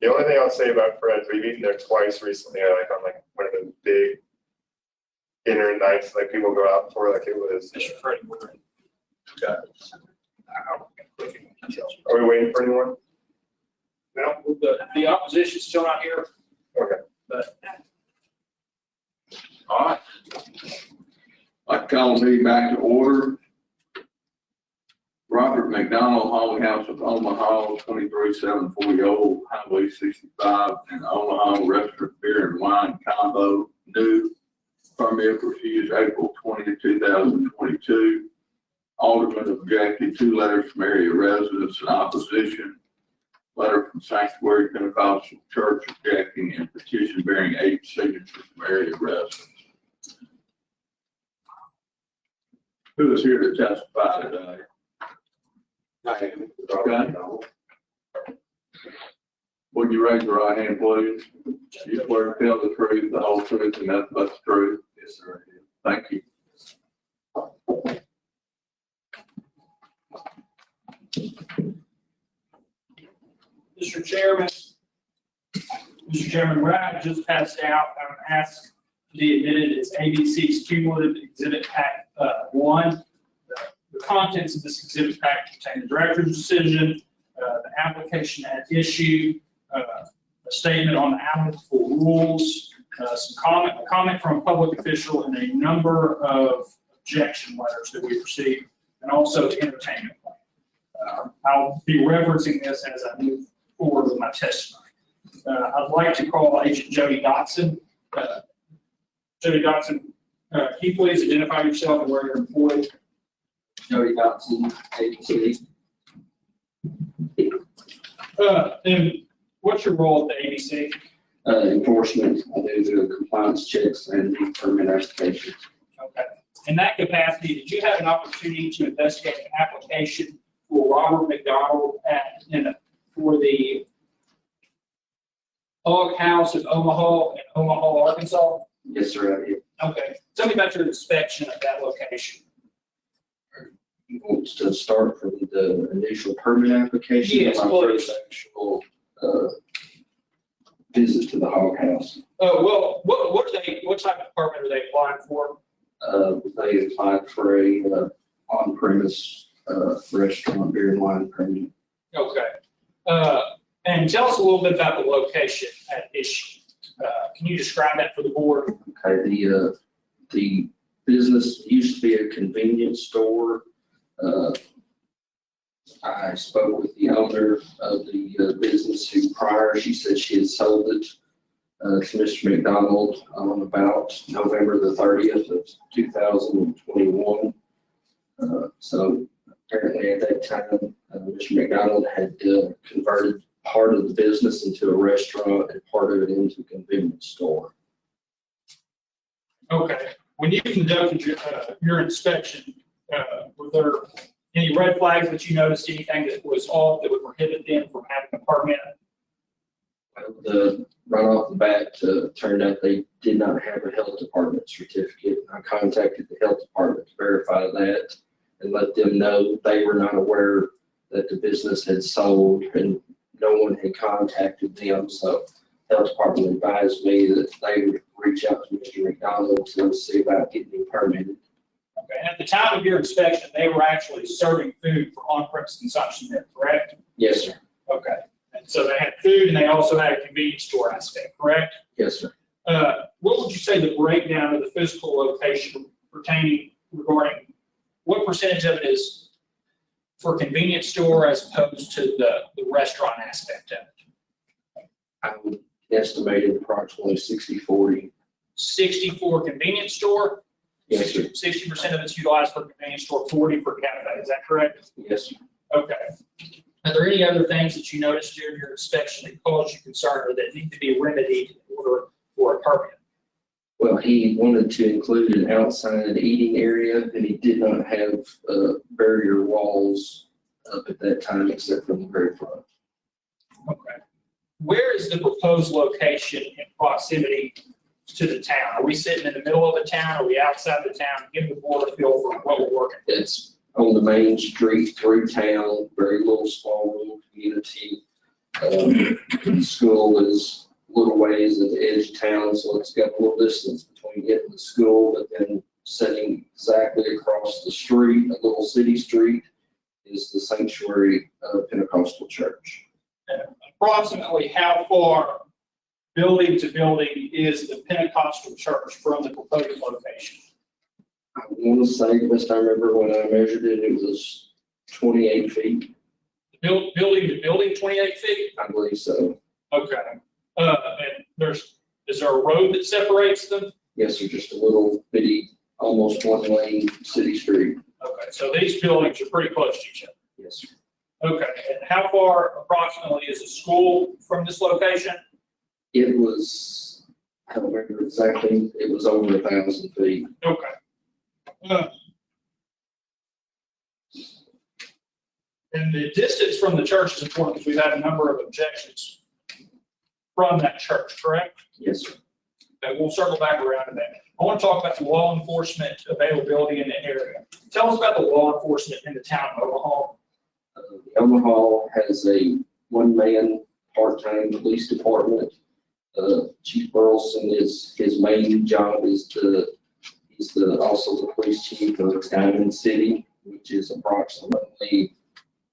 The only thing I'll say about Fred's, we've eaten there twice recently, like on like one of the big dinner nights, like people go out for, like it was. Mr. Freddie, we're in. Okay. Details. Are we waiting for anyone? No, the opposition's still not here, Okay. but. All right. I call the meeting back to order. Robert McDonald, Hauling House of Omaha, 23740 Highway 65, and Omaha Restaurant Beer and Wine Combo, new permit refused April 20, 2022. Alderman objected, 2 letters from area residents in opposition, letter from Sanctuary Pentecostal Church objecting, and petition bearing 8 signatures from area residents. Who is here to testify today? Okay. Would you raise your right hand, please? You swear to tell the truth, the whole truth, and nothing but the truth? Yes, sir. Thank you. Mr. Chairman, what I just passed out, I'm asked to be admitted as ABC's cumulative exhibit pack 1. The contents of this exhibit pack contain the director's decision, the application at issue, a statement on the applicable rules, a comment from a public official, and a number of objection letters that we received, and also the entertainment plan. I'll be referencing this as I move forward with my testimony. I'd like to call Agent Jody Dotson. Jody Dotson, can you please identify yourself and where you're employed? Jody Dotson, agency. And what's your role at the ABC? Enforcement. I do the compliance checks and the permit applications. Okay. In that capacity, did you have an opportunity to investigate an application for Robert McDonald for the Hog House of Omaha in Omaha, Arkansas? Yes, sir, I did. Okay. Tell me about your inspection of that location. You want to start from the initial permit application? Yes, or my please. first actual visit to the hog house. Well, what type of permit are they applying for? They applied for a on-premise restaurant beer and wine permit. Okay. And tell us a little bit about the location at issue. Can you describe that for the board? Okay, the business used to be a convenience store. I spoke with the owner of the business who prior, she said she had sold it to Mr. McDonald on about November the 30th of 2021. So apparently at that time, Mr. McDonald had converted part of the business into a restaurant and part of it into a convenience store. Okay. When you conducted your inspection, were there any red flags that you noticed, anything that was off that would prohibit them from having a permit? Right off the bat, turned out they did not have a health department certificate. I contacted the health department to verify that and let them know they were not aware that the business had sold and no one had contacted them. So the health department advised me that they would reach out to Mr. McDonald to see about getting him permitted. Okay. And at the time of your inspection, they were actually serving food for on-premise consumption there, correct? Yes, sir. Okay. And so they had food and they also had a convenience store aspect, correct? Yes, sir. What would you say the breakdown of the physical location regarding what percentage of it is for convenience store as opposed to the restaurant aspect of it? I would estimate it approximately 60-40. 64 convenience store? Yes, sir. 60% of it's utilized for convenience store, 40 for cafe. Is that correct? Yes, sir. Okay. Are there any other things that you noticed during your inspection that caused you concern or that need to be remedied in order for a permit? Well, he wanted to include an outside eating area, and he did not have barrier walls up at that time except from the very front. Okay. Where is the proposed location in proximity to the town? Are we sitting in the middle of the town? Are we outside the town? Give the board a feel for what we're working with. It's on the main street through town, very little small rural community. The school is a little ways at the edge of town, so it's got a little distance between getting to school, but then sitting exactly across the street, a little city street, is the Sanctuary Pentecostal Church. Approximately how far building to building is the Pentecostal church from the proposed location? I want to say, best I remember when I measured it, it was 28 feet. Building to building, 28 feet? I believe so. Okay. And is there a road that separates them? Yes, sir, just a little bitty, almost one lane city street. Okay, so these buildings are pretty close to each other. Yes, sir. Okay, and how far approximately is the school from this location? It was, I don't remember exactly, it was over 1,000 feet. Okay. And the distance from the church is important because we've had a number of objections from that church, correct? Yes, sir. Okay, we'll circle back around to that. I want to talk about the law enforcement availability in the area. Tell us about the law enforcement in the town of Omaha. The Omaha has a one-man part-time police department. Chief Burleson his main job is he's also the police chief of Diamond City, which is approximately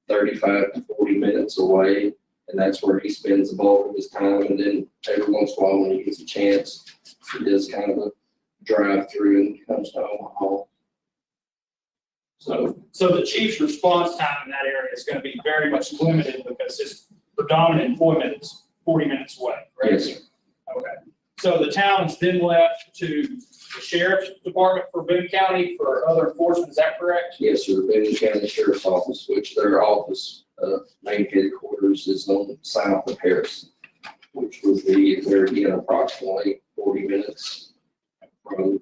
35 to 40 minutes away. And that's where he spends the bulk of his time. And then every once in a while, when he gets a chance, he does kind of a drive through and comes to Omaha. So the chief's response time in that area is going to be very much limited because his predominant employment is 40 minutes away, right? Yes, sir. Okay. So the town is then left to the sheriff's department for Boone County for other enforcement, is that correct? Yes, sir. The Beverage County Sheriff's Office, which their office, main headquarters is on south of Harrison, which would be there again approximately 40 minutes from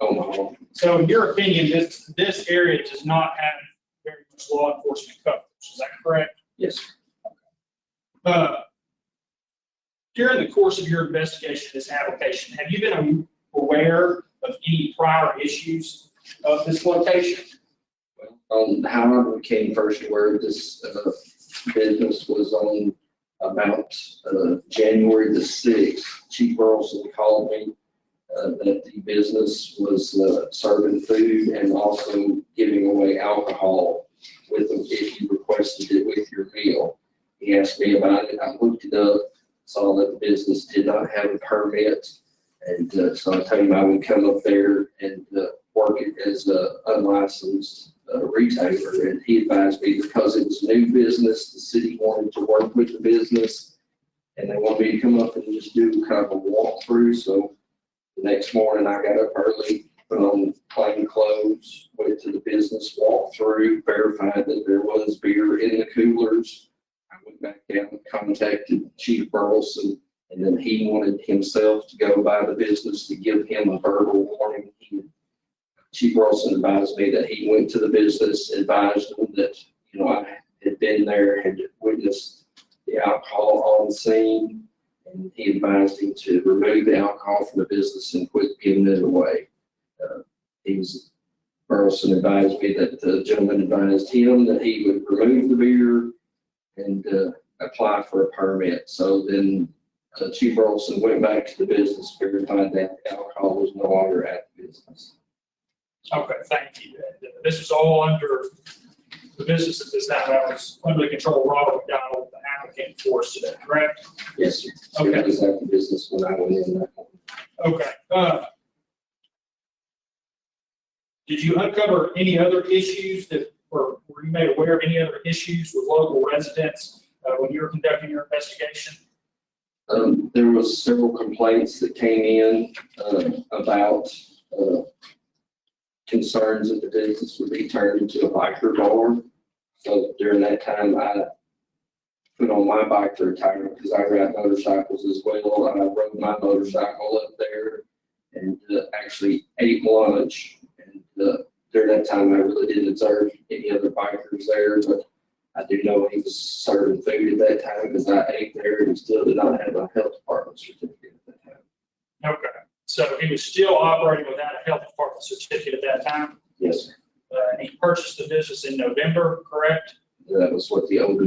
Omaha. So in your opinion, this area does not have very much law enforcement coverage, is that correct? Yes, sir. During the course of your investigation of this application, have you been aware of any prior issues of this location? How I became first aware of this business was on about January the 6th. Chief Burleson called me that the business was serving food and also giving away alcohol with them if you requested it with your meal. He asked me about it. I looked it up, saw that the business did not have a permit. And so I told him I would come up there and work it as an unlicensed retailer. And he advised me because it was a new business, the city wanted to work with the business. And they wanted me to come up and just do kind of a walkthrough. So the next morning I got up early, put on plain clothes, went to the business, walked through, verified that there was beer in the coolers. I went back down and contacted Chief Burleson, and then he wanted himself to go by the business to give him a verbal warning. Chief Burleson advised me that he went to the business, advised them that, I had been there, had witnessed the alcohol on scene, and he advised him to remove the alcohol from the business and quit giving it away. Burleson advised me that the gentleman advised him that he would remove the beer and apply for a permit. So then Chief Burleson went back to the business, verified that the alcohol was no longer at the business. Okay, thank you. This is all under the business at this time. That was under the control of Robert McDonald, the applicant for us today, correct? Yes, sir. Okay. It was at the business when I went in that one. Okay. Did you uncover any other issues or were you made aware of any other issues with local residents when you were conducting your investigation? There was several complaints that came in about concerns that the business would be turned into a biker bar. So during that time, I put on my biker attire because I ride motorcycles as well. I rode my motorcycle up there and actually ate lunch. And during that time, I really didn't observe any other bikers there, but I do know he was serving food at that time because I ate there and he still did not have a health department certificate at that time. Okay. So he was still operating without a health department certificate at that time? Yes, sir. And he purchased the business in November, correct? That was what the older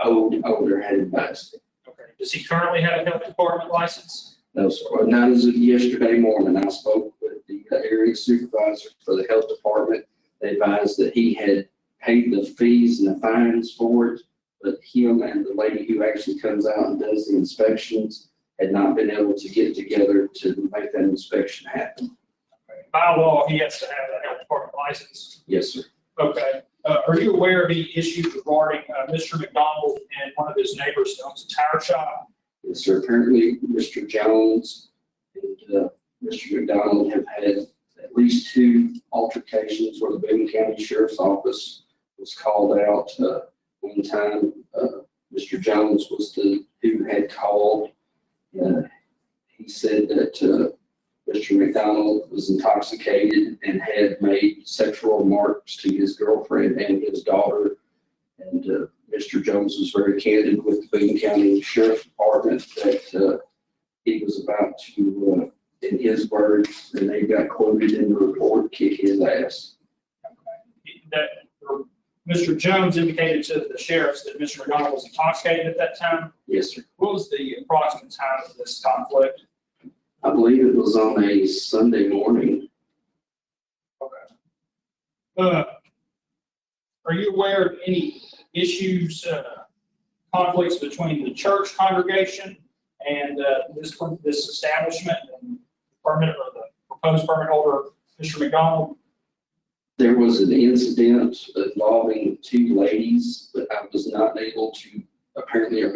older had advised it. Okay. Does he currently have a health department license? No, sir. Well, not as of yesterday morning. I spoke with the area supervisor for the health department. They advised that he had paid the fees and the fines for it, but him and the lady who actually comes out and does the inspections had not been able to get together to make that inspection happen. Okay. By law, he has to have a health department license. Yes, sir. Okay. Are you aware of any issues regarding Mr. McDonald and one of his neighbors who owns a tire shop? Yes, sir. Apparently, Mr. Jones and Mr. McDonald have had at least 2 altercations where the Boone County Sheriff's Office was called out. One time, Mr. Jones was the who had called. He said that Mr. McDonald was intoxicated and had made sexual remarks to his girlfriend and his daughter. And Mr. Jones was very candid with the Boone County Sheriff's Department that he was about to, in his words, and they got quoted in the report, kick his ass. That Mr. Jones indicated to the sheriffs that Mr. McDonald was intoxicated at that time. Yes, sir. What was the approximate time of this conflict? I believe it was on a Sunday morning. Okay. Are you aware of any issues, conflicts between the church congregation and this establishment and permit or the proposed permit holder, Mr. McDonald? There was an incident involving 2 ladies, but I was not able to, apparently a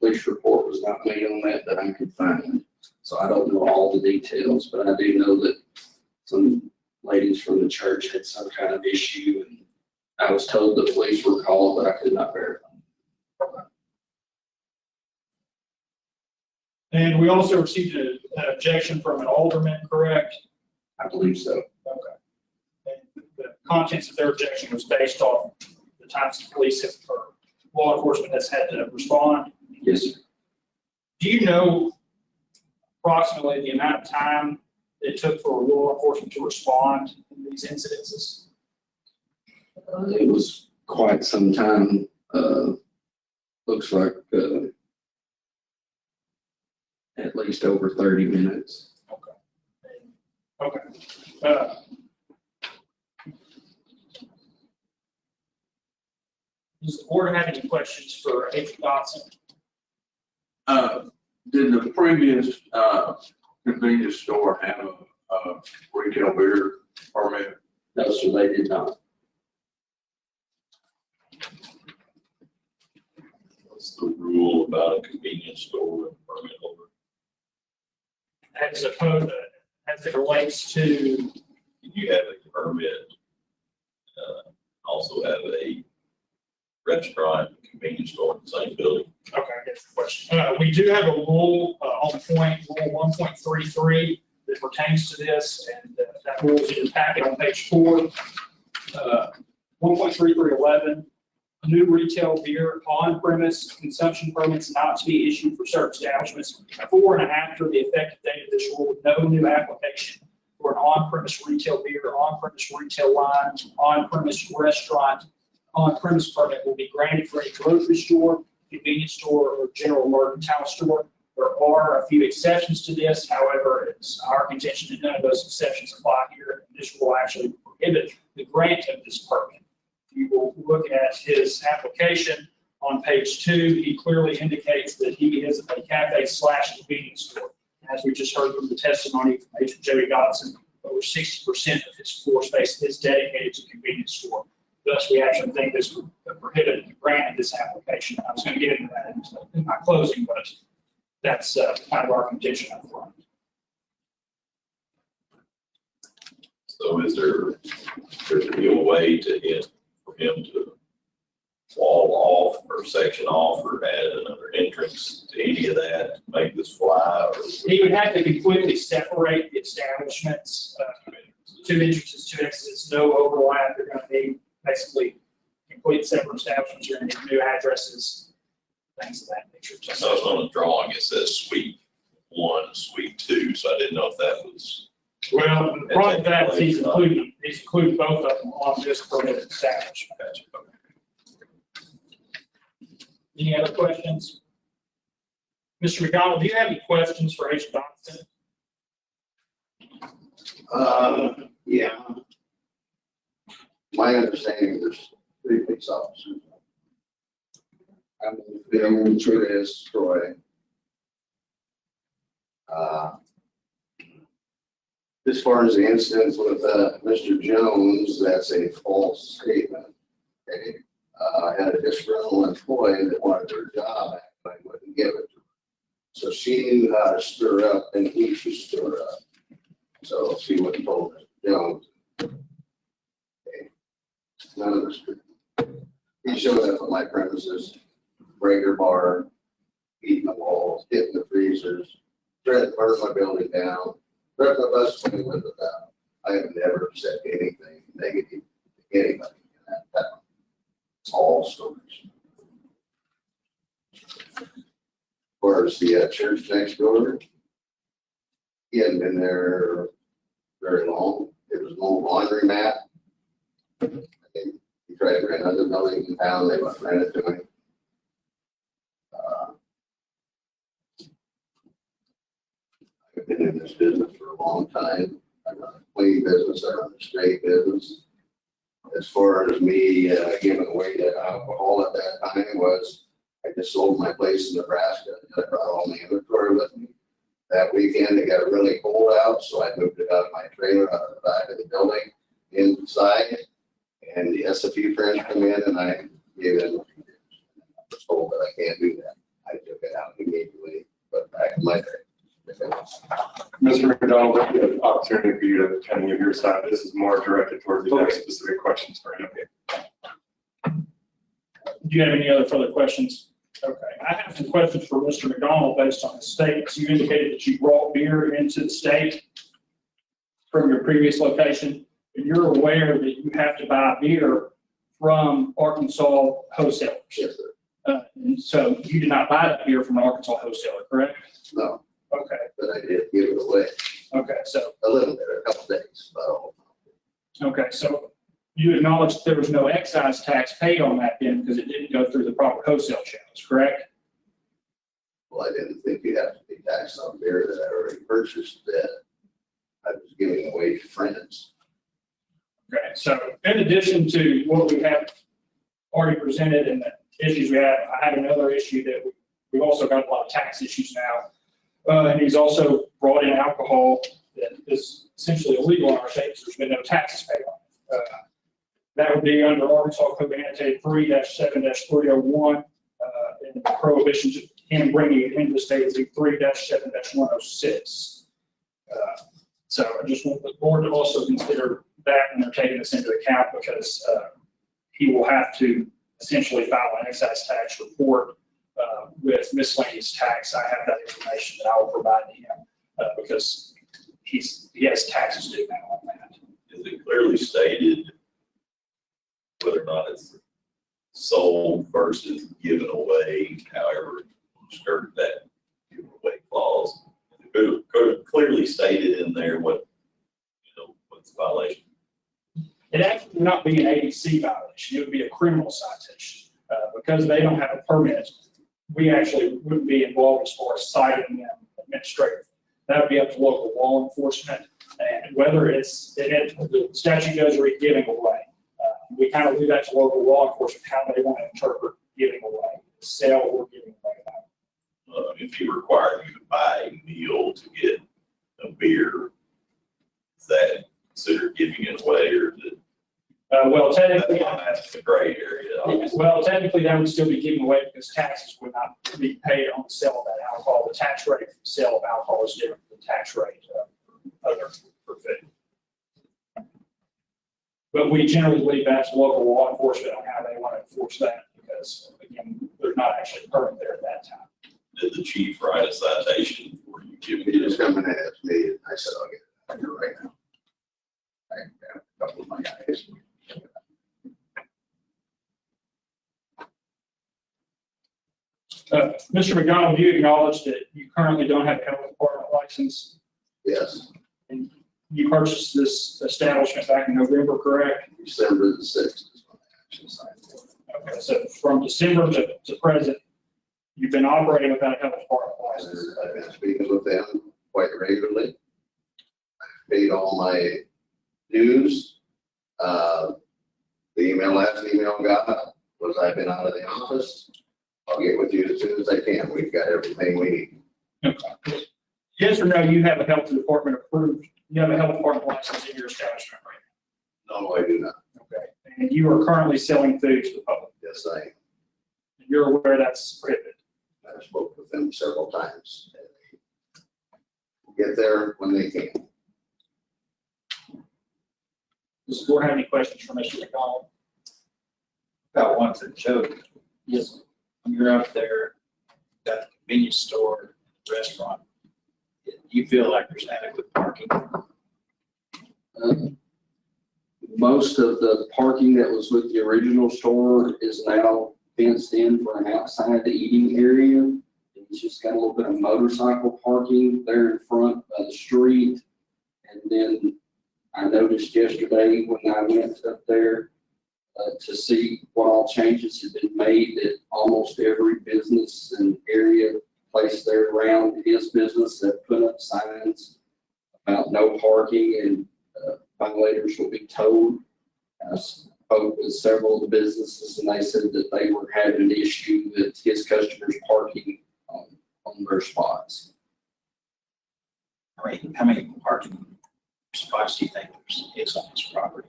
police report was not made on that I could find. So I don't know all the details, but I do know that some ladies from the church had some kind of issue, and I was told the police were called, but I could not verify. And we also received an objection from an alderman, correct? I believe so. Okay. And the contents of their objection was based off the times the police have, or law enforcement has had to respond. Yes, sir. Do you know approximately the amount of time it took for law enforcement to respond in these incidences? It was quite some time. Looks like at least over 30 minutes. Okay. Does the board have any questions for Agent Dotson? Did the previous convenience store have a retail beer permit? No, sir, they did not. What's the rule about a convenience store and permit holder? As opposed, as it relates to, You have a permit, also have a restaurant, convenience store in the same building. okay, I get the question. We do have a rule on point, rule 1.33 that pertains to this, and that rule is in the packet on page 4. 1.3311, new retail beer on-premise consumption permits not to be issued for certain establishments before and after the effective date of this rule, with no new application for an on-premise retail beer, on-premise retail wine, on-premise restaurant, on-premise permit will be granted for a grocery store, convenience store, or general mercantile store. There are a few exceptions to this. However, it's our contention that none of those exceptions apply here. This will actually prohibit the grant of this permit. You will look at his application on page 2. He clearly indicates that he is a cafe/convenience store. As we just heard from the testimony from Agent Joey Dotson, over 60% of his floor space is dedicated to convenience store. Thus, we actually think this would prohibit the grant of this application. I was going to get into that in my closing, but that's kind of our contention up front. So is there to be a way for him to wall off or section off or add another entrance to any of that to make this fly? Or He would have to completely separate the establishments, 2 entrances, 2 exits, no overlap. They're going to be basically complete separate establishments. You're going to need new addresses, things of that nature. So it's on the drawing, it says suite 1, suite 2, so I didn't know if that was. Well, the problem with that is he's included both of them on this permitted establishment. Gotcha. Any other questions? Mr. McDonald, do you have any questions for Agent Dodson? Yeah. My understanding, there's 3 police officers. I'm the only true is Troy. As far as the incident with Mr. Jones, that's a false statement. Okay? I had a disgruntled employee that wanted her job back, but I wouldn't give it to her. So she knew how to stir up and he should stir up. So she wouldn't told Mr. Jones. Okay. None of this. He showed up at my premises, breaker bar, eating the walls, hitting the freezers, tried to burn my building down, threatened my bus when he went without. I have never said anything negative to anybody in that town. It's all stories. As far as the church next door, he hadn't been there very long. It was an old laundromat. He tried to rent another building in town. They wouldn't rent it to him. I've been in this business for a long time. I run a clean business. I run a straight business. As far as me giving away that alcohol at that time was, I just sold my place in Nebraska. I brought all my inventory with me. That weekend, it got really cold out, so I moved it out of my trailer, out of the back of the building, inside. And the SFU friends come in and I gave them, I was told that I can't do that. I took it out immediately, put it back in my trailer. Mr. McDonald, I have an opportunity for you to kind of give your side. This is more directed towards the next specific questions for him. Do you have any other further questions? Okay, I have some questions for Mr. McDonald based on his statements. You indicated that you brought beer into the state from your previous location, and you're aware that you have to buy beer from Arkansas wholesalers. Yes, sir. And so you did not buy that beer from an Arkansas wholesaler, correct? No, Okay, but I did give it away okay, so, a little bit, a couple days, about all. okay, so you acknowledge that there was no excise tax paid on that bin because it didn't go through the proper wholesale channels, correct? Well, I didn't think you have to be taxed on beer that I already purchased that I was giving away to friends. Okay, so in addition to what we have already presented and the issues we have, I had another issue that we've also got a lot of tax issues now. And he's also brought in alcohol that is essentially illegal in our state because there's been no taxes paid on it. That would be under Arkansas Code Annotated 3-7-301, and the prohibition to him bringing it into the state would be 3-7-106. So I just want the board to also consider that when they're taking this into account because he will have to essentially file an excise tax report with miscellaneous tax. I have that information that I will provide to him because he has taxes due now on that. Is it clearly stated whether or not it's sold versus given away, however skirt that given away clause? Could have clearly stated in there what, what's the violation? It actually would not be an ABC violation. It would be a criminal citation. Because they don't have a permit, we actually wouldn't be involved as far as citing them administratively. That would be up to local law enforcement. And whether the statute does read giving away, we kind of leave that to local law enforcement, how they want to interpret giving away, sell or giving away. If he required you to buy a meal to get a beer, is that considered giving it away or is it? Well, technically, That's the gray area. well, technically that would still be giving away because taxes would not be paid on the sale of that alcohol. The tax rate for the sale of alcohol is different than the tax rate for food. But we generally leave that to local law enforcement on how they want to enforce that because, again, there's not actually a permit there at that time. Did the chief write a citation for you giving He it? just come and asked me, and I said, I'll get it out here right now. I got a couple of my guys. Mr. McDonald, do you acknowledge that you currently don't have a health department license? Yes, And you purchased this establishment back in November, correct? December the 6th is when I actually signed for it. Okay, so from December to present, You've been operating without a health department license. I've been speaking with them quite regularly. I've paid all my dues. The last email I got was I've been out of the office. I'll get with you as soon as I can. We've got everything we need. Okay. Yes or no, you have a health department approved, you have a health department license in your establishment right No, I do not. now? Okay. And you are currently selling food to the public? Yes, I am. You're aware that's prohibited? I've spoken with them several times. Get there when they can. Does the board have any questions for Mr. McDonald? Got one for Joe. Yes. When you're out there, got the convenience store, restaurant, do you feel like there's adequate parking? Most of the parking that was with the original store is now fenced in for an outside eating area. It's just got a little bit of motorcycle parking there in front by the street. And then I noticed yesterday when I went up there to see what all changes had been made, that almost every business and area placed there around his business that put up signs about no parking and violators will be towed. I spoke with several of the businesses and they said that they were having an issue with his customers parking on their spots. How many parking spots do you think there is on this property?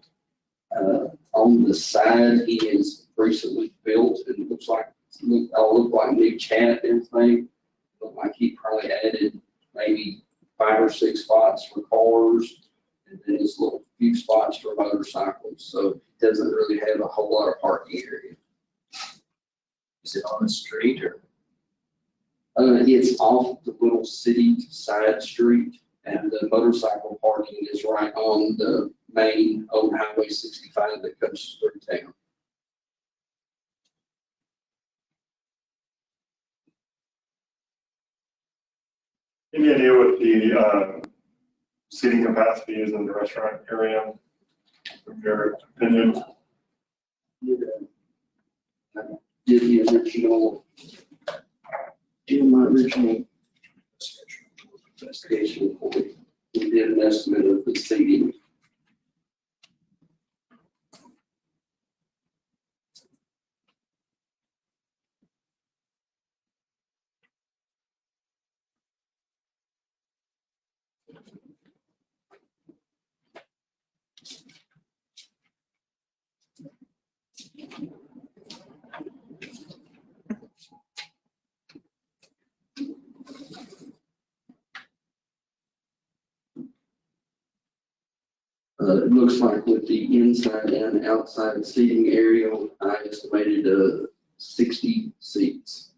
On the side, he is recently built and it looks like, all look like new chat and everything. Look like he probably added maybe 5 or 6 spots for cars and then his little few spots for motorcycles. So it doesn't really have a whole lot of parking area. Is it on the street or? It's off the little city side street and the motorcycle parking is right on the main old Highway 65 that comes through town. Any idea what the seating capacity is in the restaurant area, from your opinion? Did the original, in my original investigation report, we did an estimate of the seating. It looks like with the inside and outside seating area, I estimated 60 seats.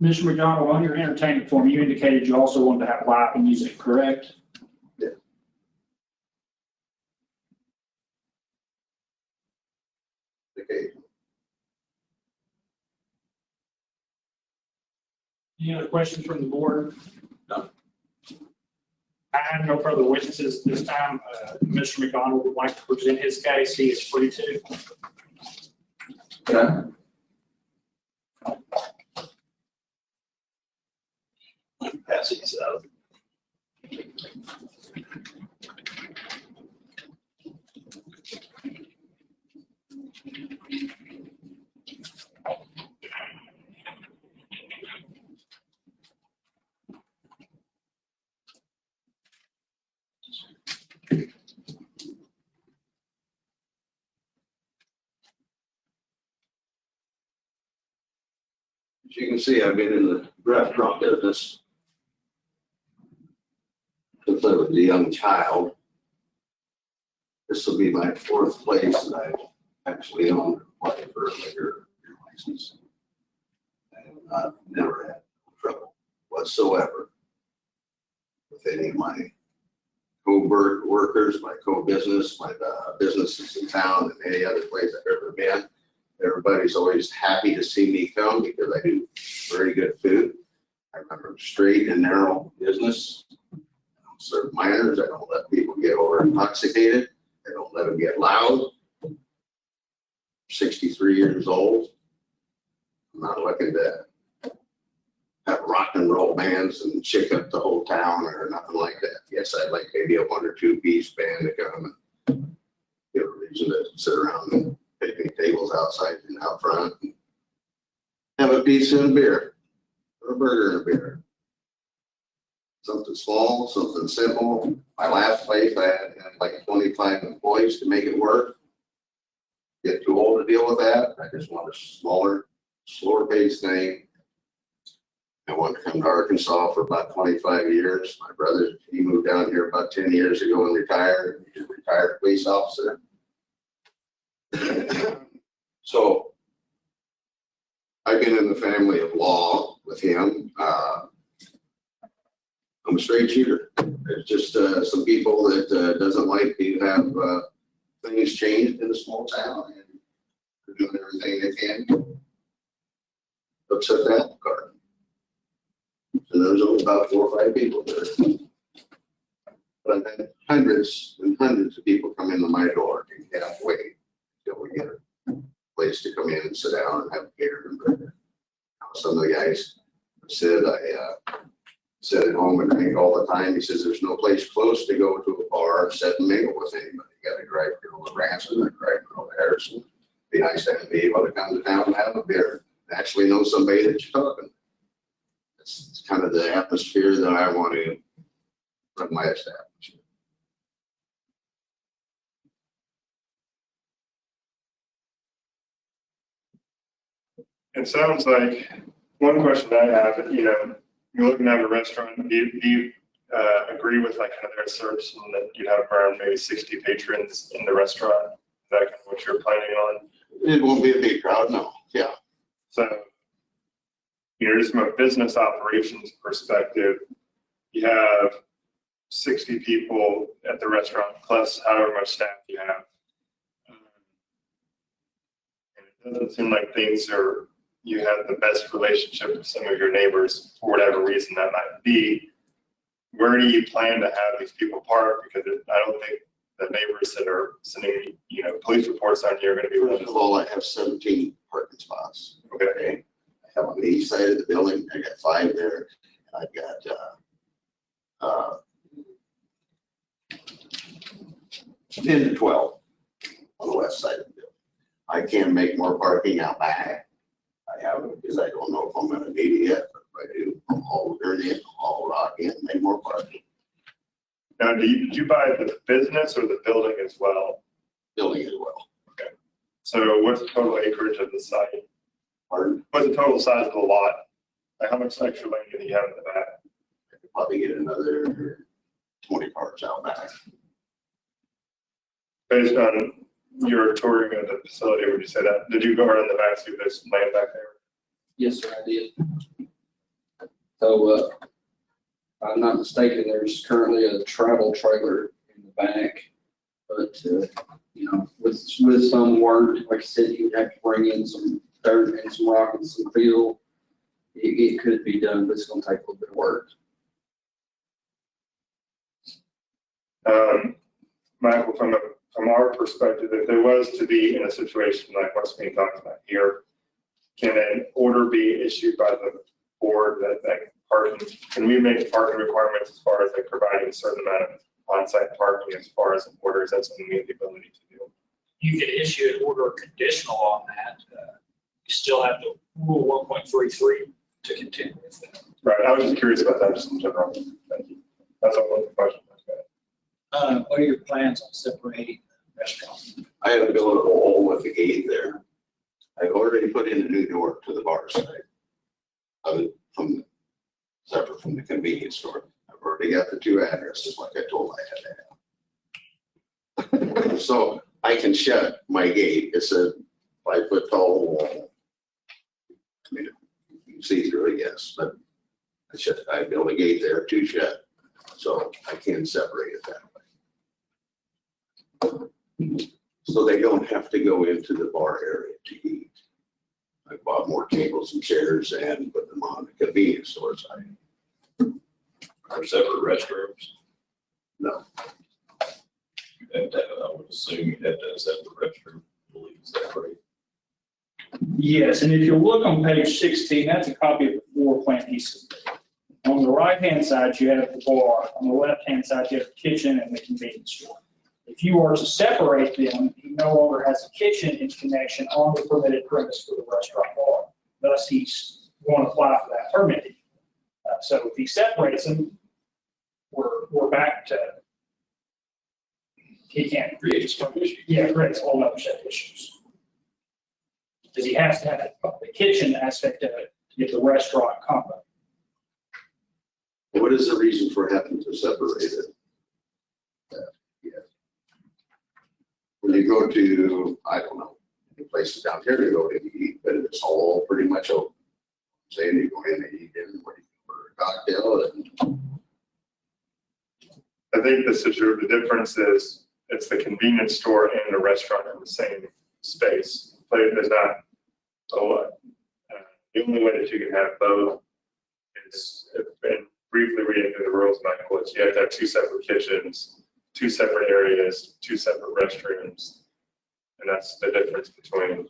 Mr. McDonald, on your entertainment form, you indicated you also wanted to have live music, correct? Yeah. Okay. Any other questions from the board? No. I have no further witnesses this time. Mr. McDonald would like to present his case. He is free to. Okay. Pass these out. As you can see, I've been in the restaurant business since I was a young child. This will be my 4th place that I've actually owned or applied for a liquor license. And I've never had trouble whatsoever with any of my co-workers, my co-business, my businesses in town, and any other place I've ever been. Everybody's always happy to see me come because I do very good food. I remember straight and narrow business. I don't serve minors. I don't let people get over intoxicated. I don't let them get loud. 63 years old. I'm not looking to have rock and roll bands and shake up the whole town or nothing like that. Yes, I'd like maybe a 1 or 2 piece band to come and give a reason to sit around and picnic tables outside and out front. And have a pizza and a beer, or a burger and a beer. Something small, something simple. My last place, I had like 25 employees to make it work. Get too old to deal with that. I just want a smaller, slower paced thing. I wanted to come to Arkansas for about 25 years. My brother, he moved down here about 10 years ago and retired. He's a retired police officer. So I've been in the family of law with him. I'm a straight shooter. There's just some people that doesn't like to have things changed in a small town, and they're doing everything they can to upset the apple cart. And there's only about 4 or 5 people there. But I've had hundreds and hundreds of people come into my door and can't wait till we get a place to come in and sit down and have a beer and burger. Some of the guys said I sit at home and drink all the time. He says there's no place close to go to a bar, sit and mingle with anybody. You got to drive to Ransom or drive to Harrison. Be nice to be able to come to town and have a beer. Actually know somebody that you're talking to. It's kind of the atmosphere that I want to run my establishment. It sounds like, one question I have, you know, you're looking at a restaurant, do you agree with like kind of their assertion that you'd have around maybe 60 patrons in the restaurant? Is that kind of what you're planning on? It won't be a big crowd, no. Yeah. So, you know, just from a business operations perspective, you have 60 people at the restaurant plus however much staff you have. And it doesn't seem like you have the best relationship with some of your neighbors for whatever reason that might be. Where do you plan to have these people park? Because I don't think the neighbors that are sending, you know, police reports on you are going to be. First of all, I have 17 parking spots. Okay. I have on the east side of the building, I got 5 there. I've got 10 to 12 on the west side of the building. I can make more parking out back. I haven't, because I don't know if I'm gonna need it yet, but if I do, I'll haul dirt in, haul rock in, make more parking. Now, did you buy the business or the building as well? Building as well. Okay. So what's the total acreage of the site? Pardon? What's the total size of the lot? Like how much extra land do you have in the back? I could probably get another 20 cars out back. Based on your touring of the facility, would you say that? Did you go around the back, see if there's land back there? Yes, sir, I did. So, if I'm not mistaken, there's currently a travel trailer in the back. But, you know, with some work, like I said, you would have to bring in some dirt and some rock and some fill. It could be done, but it's gonna take a little bit of work. Michael, from our perspective, if there was to be in a situation like what's being talked about here, can an order be issued by the board that parking, can we make parking requirements as far as like providing a certain amount of on-site parking as far as an order? Is that something we have the ability to do? You could issue an order conditional on that. You still have to rule 1.33 to continue with that. Right, I was just curious about that just in general. Thank you. That's all the question. What are your plans on separating the restaurant? I had to build a hole with the gate there. I've already put in a new door to the bar side. Separate from the convenience store. I've already got the 2 addresses like I told I had to have. So I can shut my gate. It's a 5-foot tall wall. I mean, you can see through it, yes, but I built a gate there to shut, so I can separate it that way. So they don't have to go into the bar area to eat. I bought more tables and chairs and put them on the convenience store side. Or separate restrooms? No, You have to have, I would assume you have to have a separate restroom, believe, separate. Yes, and if you look on page 16, that's a copy of the floor plan he submitted. On the right-hand side, you have the bar. On the left-hand side, you have the kitchen and the convenience store. If you are to separate them, he no longer has a kitchen in connection on the permitted premise for the restaurant bar. Thus, he's going to apply for that permit. So if he separates them, we're back to, he can't. Create some issues. Yeah, creates a whole other set of issues. Because he has to have the kitchen aspect of it to get the restaurant combo. What is the reason for having to separate it? Yeah. When you go to, I don't know, places down here to go to eat, but it's all pretty much open. Say you go in and eat in, what do you order, a cocktail and. I think the difference is it's the convenience store and the restaurant in the same space. But there's not, the only way that you can have both is, and briefly reading through the rules, Michael, is you have to have two separate kitchens, two separate areas, two separate restrooms. And that's the difference between. And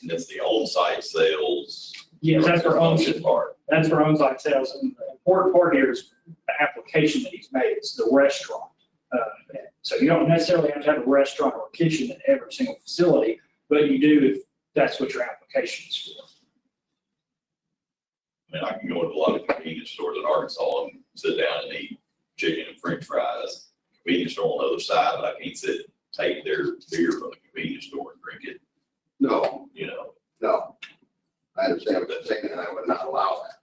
it's the on-site sales. Yes, that's for own, Part. that's for on-site sales. And the important part here is the application that he's made. It's the restaurant. So you don't necessarily have to have a restaurant or kitchen in every single facility, but you do if that's what your application is for. I mean, I can go into a lot of convenience stores in Arkansas and sit down and eat chicken and french fries. Convenience store on the other side, but I can't take their beer from the convenience store and drink it, No, you know. no. I understand what you're saying, and I would not allow that.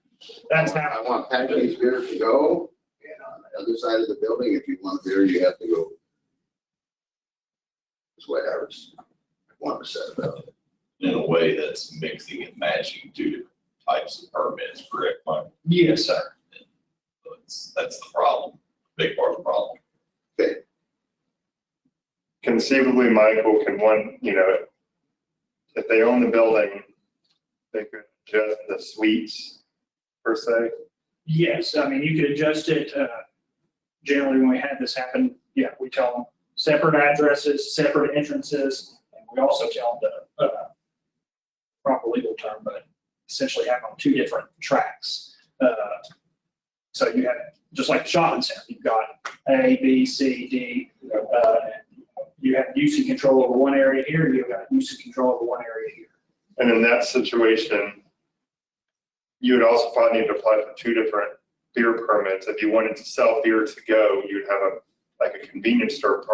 That's I how, want packaged beer to go, and on the other side of the building, if you want beer, you have to go. It's whatever. I want to set it up. In a way that's mixing and matching two different types of permits, correct, Mike? yes, sir. So that's the problem, big part of the problem. Conceivably, Michael, can one, if they own the building, they could adjust the suites per se. Yes, I mean, you could adjust it. Generally, when we have this happen, yeah, we tell them separate addresses, separate entrances, and we also tell them the proper legal term, but essentially have on two different tracks. So you have, just like the shopping center, you've got A, B, C, D. You have use and control over one area here, you've got use and control over one area here. And in that situation, you would also probably need to apply for two different beer permits. If you wanted to sell beer to go, you'd have a convenience store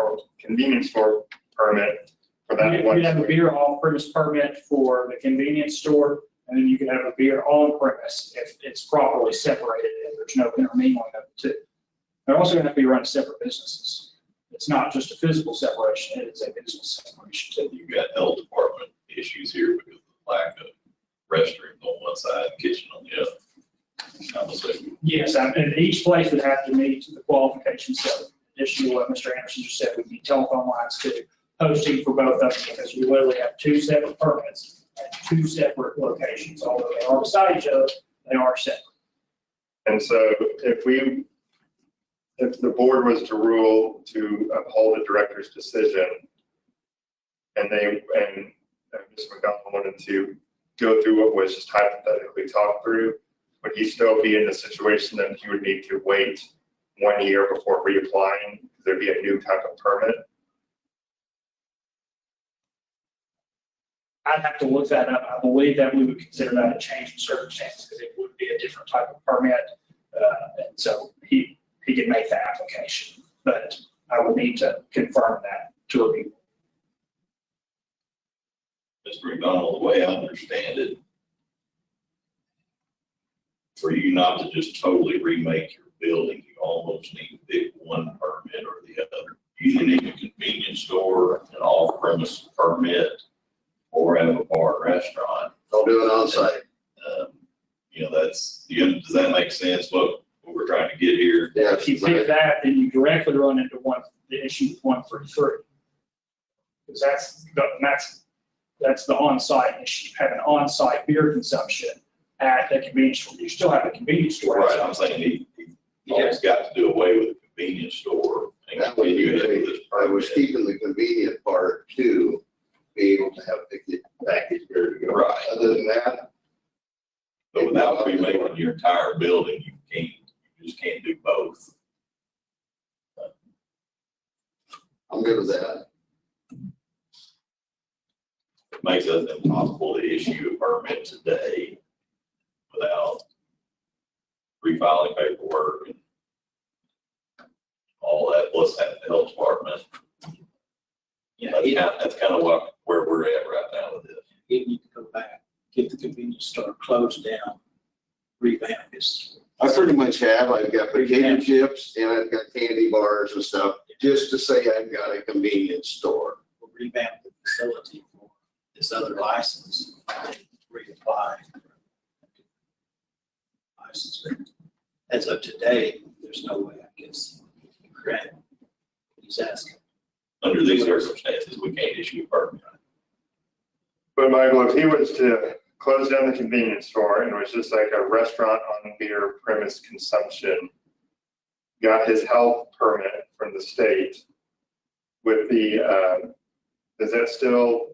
permit for that one. You'd have a beer off-premise permit for the convenience store, and then you can have a beer on-premise if it's properly separated and there's no intermingling of the two. They're also going to have to be run as separate businesses. It's not just a physical separation, it is a business separation too. You've got health department issues here because of the lack of restrooms on one side, kitchen on the other. I'm assuming. Yes, and each place would have to meet the qualifications. So additionally, what Mr. Anderson just said, would be telephone lines too, posting for both of them, because we literally have two separate permits at two separate locations. Although they are beside each other, they are separate. And so if the board was to rule to uphold the director's decision, and Mr. McDonald wanted to go through what was just hypothetically talked through, would he still be in the situation that he would need to wait 1 year before reapplying? There'd be a new type of permit? I'd have to look that up. I believe that we would consider that a change in circumstances because it would be a different type of permit. And so he could make that application, but I would need to confirm that to review. Mr. McDonald, the way I understand it, for you not to just totally remake your building, you almost need to pick one permit or the other. You either need a convenience store, an off-premise permit, or have a bar and restaurant. I'll do it on site. Does that make sense, what we're trying to get here? Yeah. If you pick that, then you directly run into the issue with 133. Because that's the on-site issue. You have an on-site beer consumption at a convenience store. You still have a convenience store. Right, I'm saying he almost got to do away with the convenience store and That would be continue ahead with great. this I was permit. keeping the convenient part too, be able to have the package beer to go. Right. Other than that, But without remaking your entire building, you just can't do both. I'm good with that. It makes it impossible to issue a permit today without refiling paperwork and all that, plus have the health department. Yeah, That's kind of where we're at right now with this. you need to go back, get the convenience store closed down, revamp this. I pretty much have. I've got potato chips and I've got candy bars and stuff, just to say I've got a convenience store. We'll revamp the facility for this other license, and reapply. License. As of today, there's no way I guess grant he's asking. Under these circumstances, we can't issue a permit. But Michael, if he was to close down the convenience store and it was just like a restaurant on beer premise consumption, got his health permit from the state with the, is that still,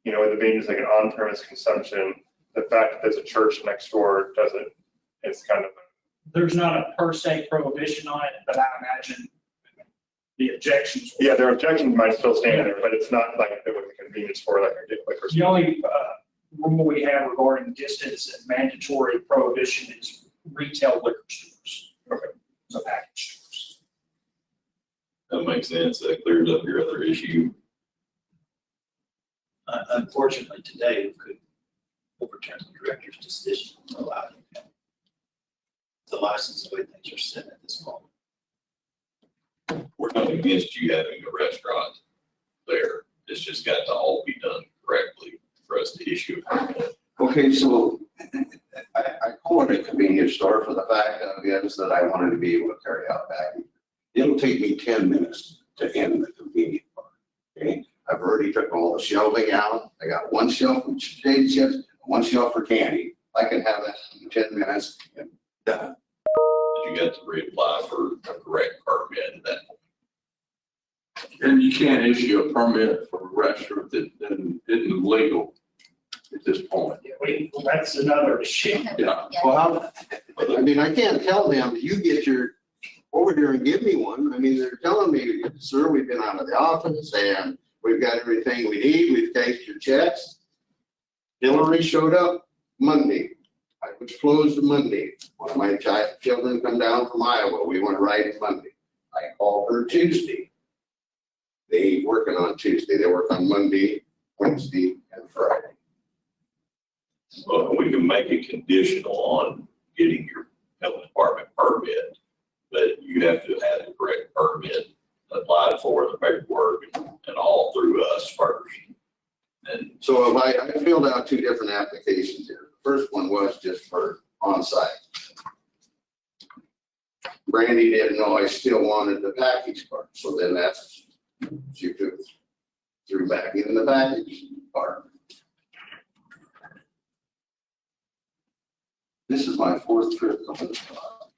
you know, with it being just like an on-premise consumption, the fact that there's a church next door doesn't, it's kind of, There's not a per se prohibition on it, but I imagine the objections. yeah, their objections might still stand there, but it's not like with a convenience store, like a liquor The store. only rule we have regarding distance and mandatory prohibition is retail liquor stores. Okay. So package stores. That makes sense. That clears up your other issue. Unfortunately, today, we could overturn the director's decision to allow the license the way things are set at this moment. We're not against you having a restaurant there. It's just got to all be done correctly for us to issue a permit. Okay, so I call it a convenience store for the fact of, is that I wanted to be able to carry out baggage. It'll take me 10 minutes to end the convenience part. Okay, I've already took all the shelving out. I got one shelf for potato chips, one shelf for candy. I can have that in 10 minutes and done. You got to reapply for a correct permit at that point. And you can't issue a permit for a restaurant that isn't legal at this point. Yeah, well, that's another issue. Yeah. Well, I mean, I can't tell them, you get your, over here and give me one. I mean, they're telling me, sir, we've been out of the office and we've got everything we need. We've cashed your checks. Hillary showed up Monday. I was closed Monday. One of my children come down from Iowa. We went riding Monday. I called her Tuesday. They ain't working on Tuesday. They work on Monday, Wednesday, and Friday. Well, we can make it conditional on getting your health department permit, but you have to have the correct permit applied for, the paperwork and all through us first. And So if I filled out two different applications here. The first one was just for on-site. Brandy didn't know I still wanted the package part, so then that's, she threw back in the package part. This is my fourth trip on this spot.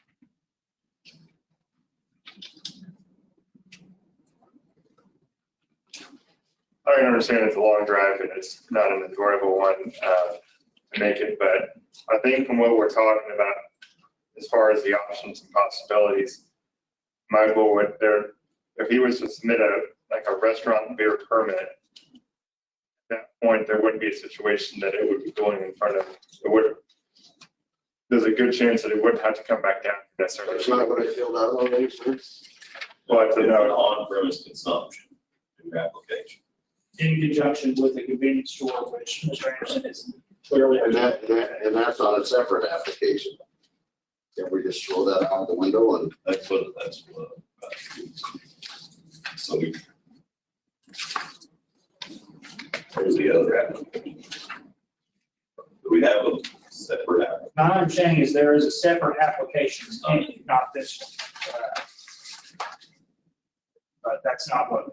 I can understand it's a long drive and it's not an enjoyable one to make it, but I think from what we're talking about, as far as the options and possibilities, Michael would there, if he was to submit like a restaurant beer permit, at that point, there wouldn't be a situation that it would be going in front of, it would, there's a good chance that it wouldn't have to come back down necessarily. That's not what I filled out already, sir. But it's to an know, on-premise consumption new application. In conjunction with the convenience store, which Mr. Anderson is clearly. And that's on a separate application. Can we just throw that out the window and That's what. So here's the other application. Do we have a separate application? My understanding is there is a separate application, not this one. But that's not what.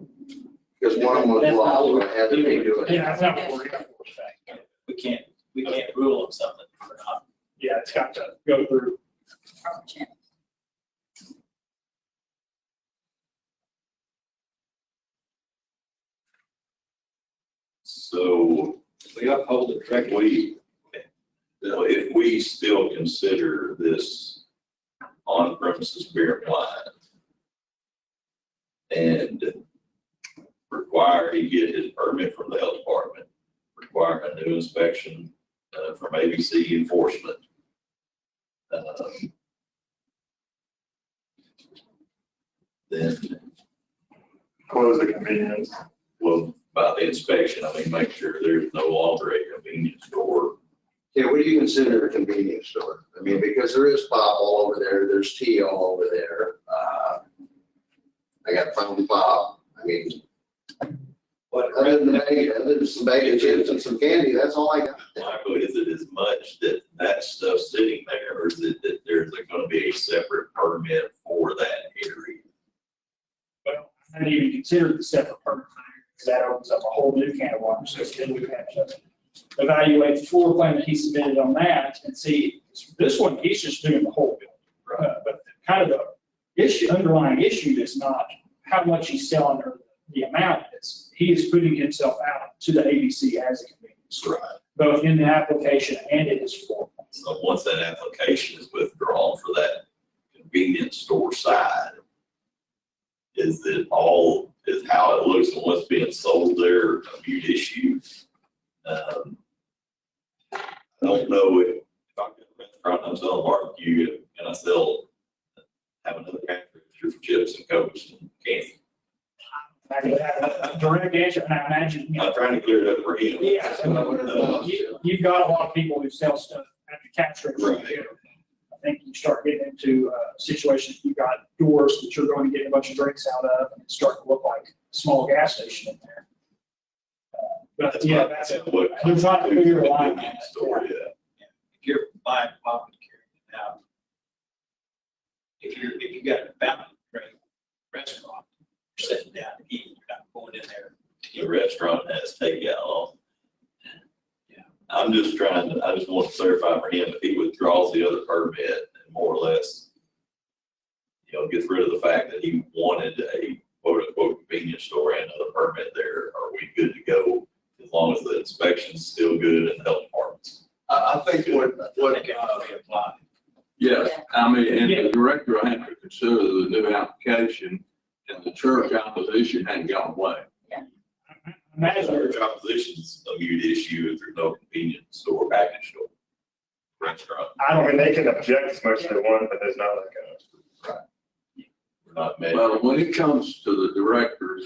because one of them was lost, I had to redo it. Yeah, that's not what we're here for. We can't rule on something if we're not. Yeah, it's got to go through. So We uphold the director. Now, if we still consider this on premises beer and wine and require he get his permit from the health department, require a new inspection from ABC enforcement. Then, Close the convenience. well, by the inspection, I mean, make sure there's no longer a convenience store. Yeah, what do you consider a convenience store? I mean, because there is pop all over there, there's tea all over there. I got fountain pop. I mean, What, other than some bag of chips and some candy, that's all I got. Michael, is it as much that stuff sitting there, or is it that there's gonna be a separate permit for that area? Well, I hadn't even considered the separate permit, because that opens up a whole new can of worms. So then we have to evaluate the floor plan that he submitted on that and see, this one, he's just doing the whole building. But kind of the issue, underlying issue is not how much he's selling or the amount. He is putting himself out to the ABC as a convenience store, both in the application and in his floor plan. So once that application is withdrawn for that convenience store side, is it all, is how it looks and what's being sold there a mute issue? I don't know if I'm in a restaurant, I'm selling barbecue and I have another cash register for chips and cokes and candy. I don't have a direct answer, and I imagine, you know, I'm trying to clear it up for him. yeah, you've got a lot of people who sell stuff at the cash register. Right. I think you start getting into situations, you've got doors that you're going to get a bunch of drinks out of, and it's starting to look like a small gas station in there. But yeah, that's it. What They're trying to figure a line. convenience store, yeah. if you're buying pop and carrying it out, if you got a fountain drink restaurant, you're sitting down to eat, you're not going in there. The restaurant has takeout. Yeah. I just want to clarify for him, if he withdraws the other permit and more or less, gets rid of the fact that he wanted a quote unquote convenience store and another permit there, are we good to go? As long as the inspection's still good and the health department's. I think I think it ought to be applied. Yes, I mean, and the director will have to consider the new application, and the church opposition hadn't gone away. Imagine, Church opposition's a mute issue if there's no convenience store, package store, restaurant. I mean, they can object as much as they want, but there's not like We're not measuring. Well, when it comes to the director,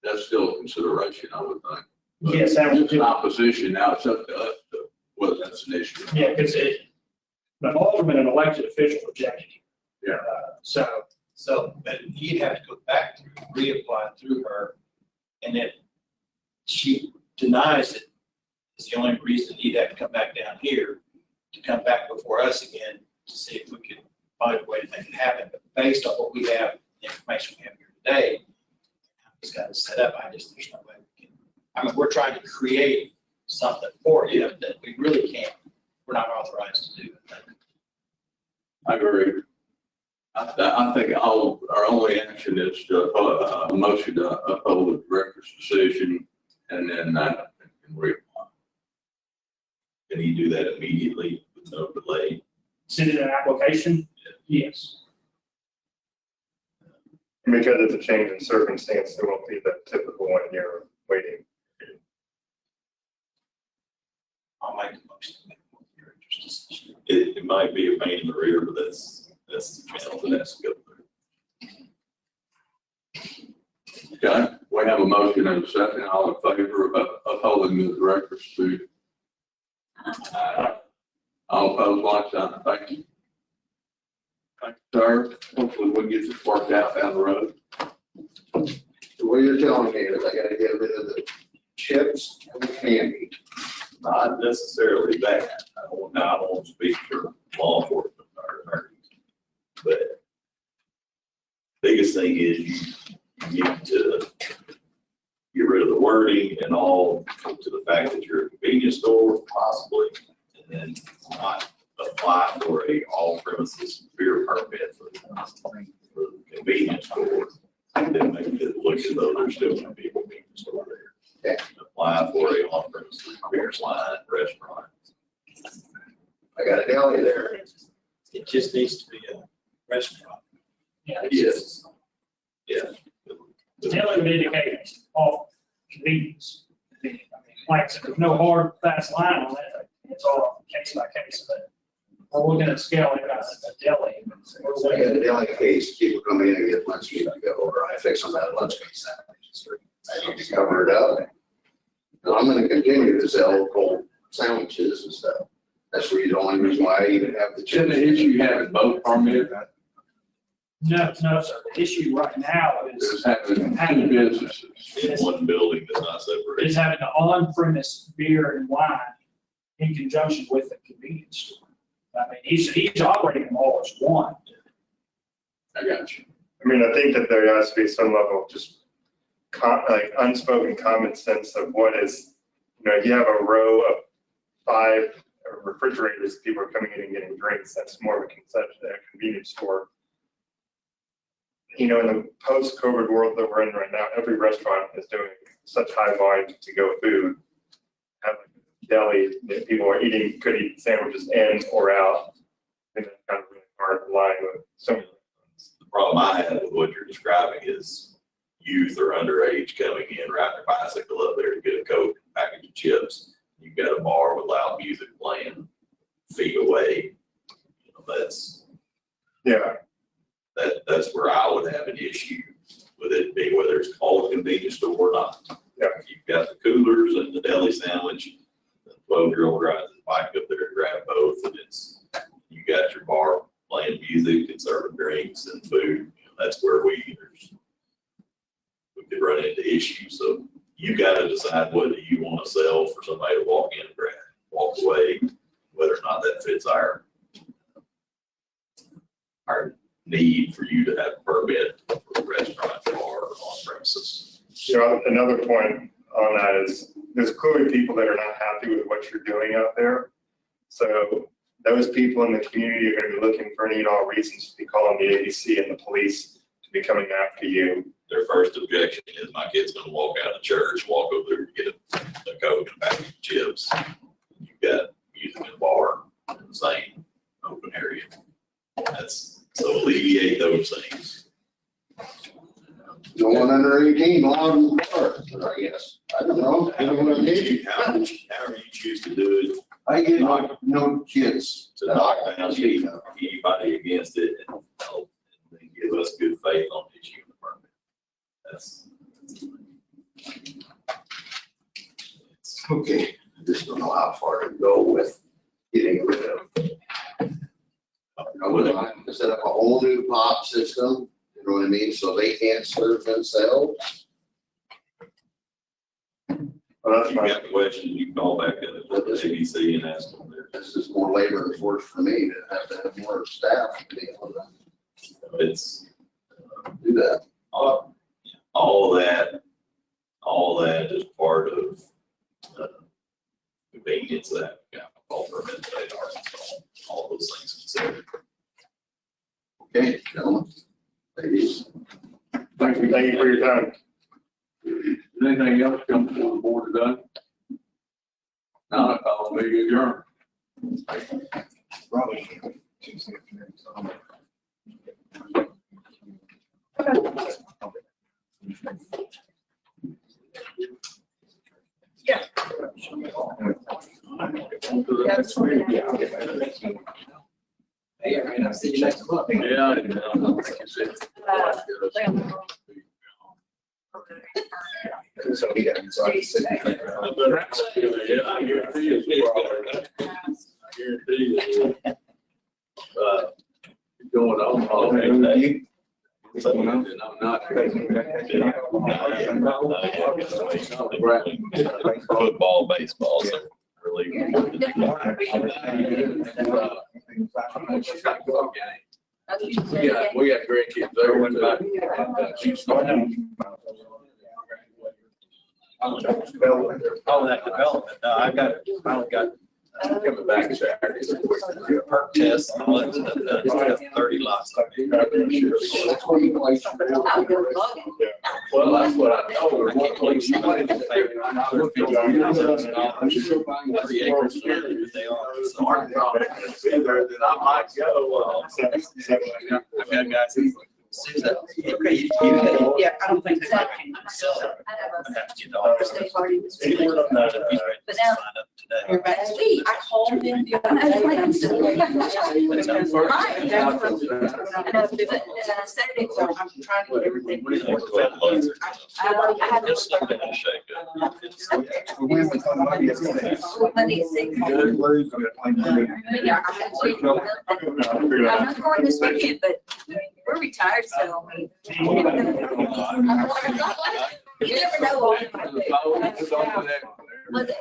that's still a consideration, I would think. But yes, that would it's be, an opposition, now it's up to us to, whether that's an issue. yeah, because the alderman and elected official rejected it. Yeah. So, But he'd have to go back through, reapply through her, and if she denies it, is the only reason he'd have to come back down here, to come back before us again, to see if we could find a way to make it happen. But based on what we have, the information we have here today, he's got it set up, there's no way we can. I mean, we're trying to create something for you that we really can't, we're not authorized to do. I agree. I think our only action is to, a motion to uphold the director's decision, and then that can reapply. Can he do that immediately with no delay? send it an application? Yes. because it's a change in circumstance, there won't be that typical 1 year waiting. I'll make the motion. To make the director's decision. It might be a pain in the rear, but that's the channel that has to go through. Okay, we have a motion and a second. All in favor of upholding the director's decision? All opposed, like sign. Thank you. Thank you, sir. Hopefully we'll get this worked out down the road. So what you're telling me is I gotta get rid of the chips and the candy. Not necessarily that. I don't want to speak for law enforcement or attorneys, but biggest thing is you need to get rid of the wording and all to the fact that you're a convenience store possibly, and then not apply for a all premises beer permit for the convenience store. And then make it look as though there's still going to be a convenience store there. Okay. Apply for a on premises beer line, restaurant. just needs to be a restaurant. Yeah, Yes. the deli would indicate it's off convenience. I mean, like I said, there's no hard, fast line on it. It's all case by case, but we're looking at scaling it as a deli. So in the deli case, people come in and get lunch meat to go, or I fix them that lunch meat sandwich. I need to cover it up. And I'm gonna continue to sell cold sandwiches and stuff. That's the only reason why I even have the Shouldn't chicken. the issue having both permit? No, sir. The issue right now Just is having two businesses. In one building that's not separated. having the on-premise beer and wine in conjunction with the convenience store. I mean, he's operating them all as one. I got you. I mean, I think that there has to be some level of just like unspoken common sense of what is, you have a row of 5 refrigerators, people are coming in and getting drinks, that's more of a conception than a convenience store. In the post-COVID world that we're in right now, every restaurant is doing such high volume to go food. Have a deli that people are eating, could eat sandwiches in or out. I think that's kind of really hard line with so many. The problem I have with what you're describing is youth or underage coming in, riding their bicycle up there to get a Coke, package of chips. You've got a bar with loud music playing feet away. That's where I would have an issue with it being whether it's called a convenience store or not. Yeah. You've got the coolers and the deli sandwich. The 12-year-old rides his bike up there to grab both, and you got your bar playing music and serving drinks and food. That's where we could run into issues. So you got to decide whether you want to sell for somebody to walk in and grab, walk away, whether or not that fits our need for you to have a permit for a restaurant or on premises. Another point on that is there's clearly people that are not happy with what you're doing out there. So those people in the community are going to be looking for any and all reasons to be calling the ABC and the police to be coming after you. Their first objection is my kid's going to walk out of church, walk over there to get a Coke and a package of chips. You've got music in the bar in the same open area. So alleviate those things. No one under 18 allowed in the bar, I guess. I don't know. I don't know. However you choose to do it, I get no kids. to knock down anybody against it and then give us good faith on issuing the permit. Okay, I just don't know how far to go with getting rid of. Whether I have to set up a whole new pop system, you know what I mean, so they can't serve themselves. Well, that's If you my, got questions, you can call back to the ABC and ask them there. This is more labor and force for me to have more staff to be able to It's, do that. all that is part of convenience that alcohol permit that are all those things considered. Okay, gentlemen, ladies. thank you for your time. Anything else come before the board today? Not, I'll make it adjourned. Hey, I mean, I'll see you next month. Yeah, I know. Like you said. So, yeah, so I just said. Yeah, I guarantee it's I guarantee it. Going on. I'm not. Football, baseball, so really. We got grandkids there. Oh, that development, no, I finally got Coming back Saturday. Perk test, and all that stuff, done. It's got 30 lots. That's where you place your bill. Well, that's what I told her. I can't believe somebody didn't pay $150,000 3 acres of land that they are. So Mark probably has been there, then I might go. I've got guys who, as soon as that, okay, Yeah, I don't think that. sell it, I have to get the office. He's ready to sign up today. Everybody, sweet, I called him the other day. So I'm trying to get everything. It's still been a shake up. Yeah, I had to. I'm not going this weekend, but we're retired, so. You never know. Don't do that. Was it?